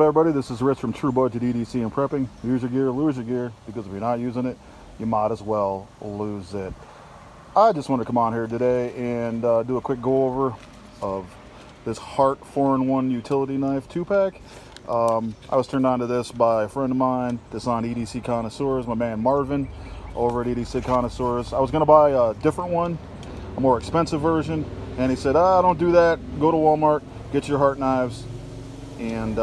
Everybody, this is Rich from True Budget EDC and Prepping. Use your gear, lose your gear, because if you're not using it, you might as well lose it. I just want to come on here today and do a quick go over of this Hart 4-in-1 utility knife 2-pack. I was turned on to this by a friend of mine that's on EDC Connoisseurs, my man Marvin over at EDC Connoisseurs. I was going to buy a different one, a more expensive version, and he said, don't do that, go to Walmart, get your Hart knives, and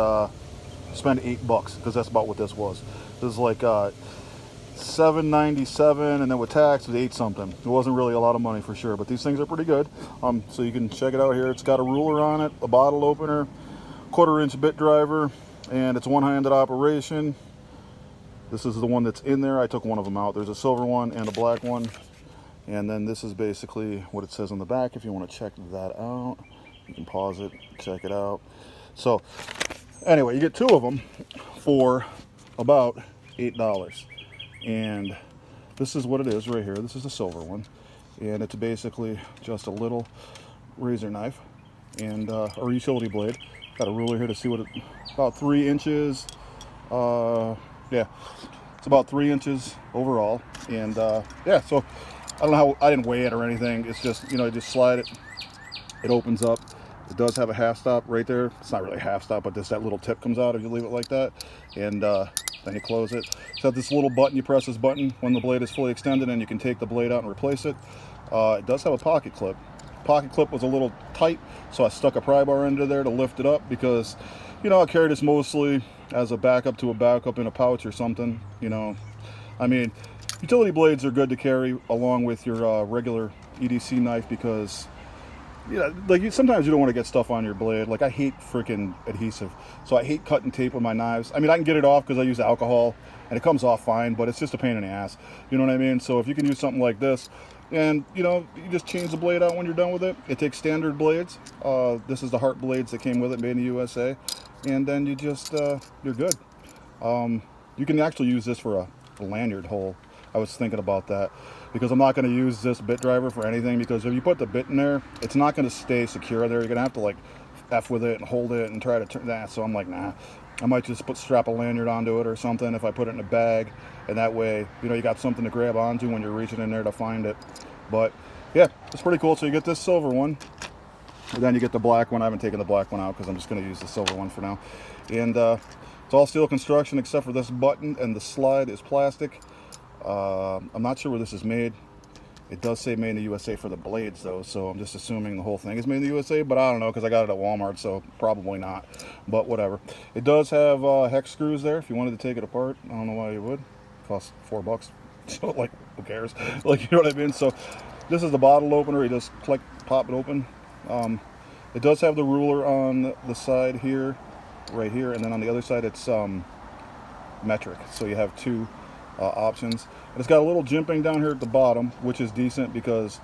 spend $8 because that's about what this was. This is like $7.97, and then with tax it was 8 something. It wasn't really a lot of money for sure, but these things are pretty good. So you can check it out here. It's got a ruler on it, a bottle opener, 1/4-inch bit driver, and it's one-handed operation. This is the one that's in there. I took one of them out. There's a silver one and a black one, and then this is basically what it says on the back. If you want to check that out, you can pause it, check it out. So anyway, you get 2 of them for about $8. And this is what it is right here. This is the silver one. And it's basically just a little razor knife and or utility blade. Got a ruler here to see what it, about 3 inches. Yeah, it's about 3 inches overall. And yeah, so I don't know how, I didn't weigh it or anything. It's just, you just slide it. It opens up. It does have a half stop right there. It's not really a half stop, but just that little tip comes out if you leave it like that. And then you close it. So this little button, you press this button when the blade is fully extended, and you can take the blade out and replace it. It does have a pocket clip. Pocket clip was a little tight, so I stuck a pry bar into there to lift it up because, I carry this mostly as a backup to a backup in a pouch or something. I mean, utility blades are good to carry along with your regular EDC knife because, like sometimes you don't want to get stuff on your blade. Like I hate freaking adhesive, so I hate cutting tape with my knives. I mean, I can get it off because I use alcohol and it comes off fine, but it's just a pain in the ass. You know what I mean? So if you can use something like this, and you just change the blade out when you're done with it. It takes standard blades. This is the Hart blades that came with it, made in the USA, and then you just you're good. You can actually use this for a lanyard hole. I was thinking about that because I'm not going to use this bit driver for anything, because if you put the bit in there, it's not going to stay secure there. You're going to have to like F with it and hold it and try to turn that. So I'm like, nah, I might just strap a lanyard onto it or something if I put it in a bag, and that way, you got something to grab onto when you're reaching in there to find it. But yeah, it's pretty cool. So you get this silver one, and then you get the black one. I haven't taken the black one out because I'm just going to use the silver one for now. And it's all steel construction except for this button, and the slide is plastic. I'm not sure where this is made. It does say made in the USA for the blades though, so I'm just assuming the whole thing is made in the USA, but I don't know because I got it at Walmart, so probably not, but whatever. It does have hex screws there if you wanted to take it apart. I don't know why you would. It costs $4. So like, who cares? Like, you know what I mean? So this is the bottle opener. You just click, pop it open. It does have the ruler on the side here, right here, and then on the other side it's metric, so you have 2 options. And it's got a little jimping down here at the bottom, which is decent because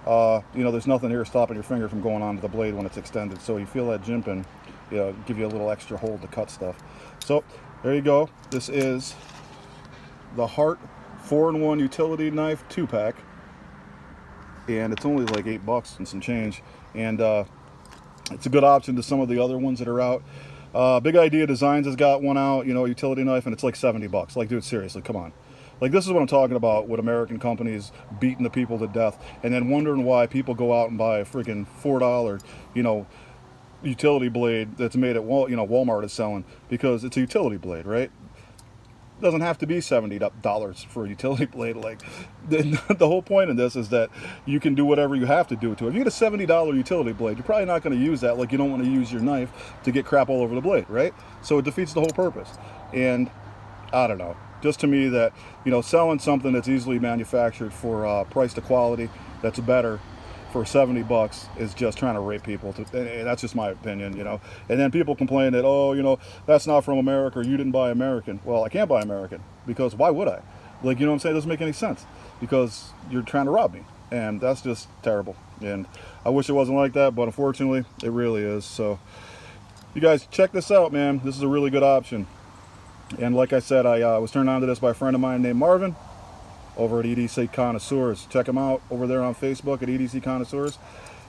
there's nothing here stopping your finger from going onto the blade when it's extended. So you feel that jimping, give you a little extra hold to cut stuff. So there you go. This is the Hart 4-in-1 utility knife 2-pack, and it's only like $8 and some change. And it's a good option to some of the other ones that are out. Big Idea Designs has got one out, utility knife, and it's like $70. Like, dude, seriously, come on. Like, this is what I'm talking about with American companies beating the people to death, and then wondering why people go out and buy a freaking $4, utility blade that's made at Walmart is selling, because it's a utility blade, right? It doesn't have to be $70 for a utility blade. Like, the whole point of this is that you can do whatever you have to do to it. If you get a $70 utility blade, you're probably not going to use that. Like, you don't want to use your knife to get crap all over the blade, right? So it defeats the whole purpose. And I don't know, just to me that, selling something that's easily manufactured for price to quality that's better for $70 is just trying to rape people. And that's just my opinion, And then people complain that, that's not from America, or you didn't buy American. Well, I can't buy American because why would I? Like, you know what I'm saying? It doesn't make any sense because you're trying to rob me. And that's just terrible. And I wish it wasn't like that, but unfortunately, it really is. So you guys check this out, man. This is a really good option. And like I said, I was turned on to this by a friend of mine named Marvin over at EDC Connoisseurs. Check him out over there on Facebook at EDC Connoisseurs.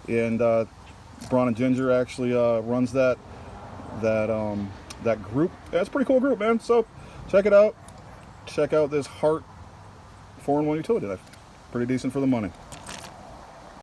And Braun and Ginger actually runs that that group. Yeah, it's a pretty cool group, man. So check it out. Check out this Hart 4-in-1 utility knife. Pretty decent for the money.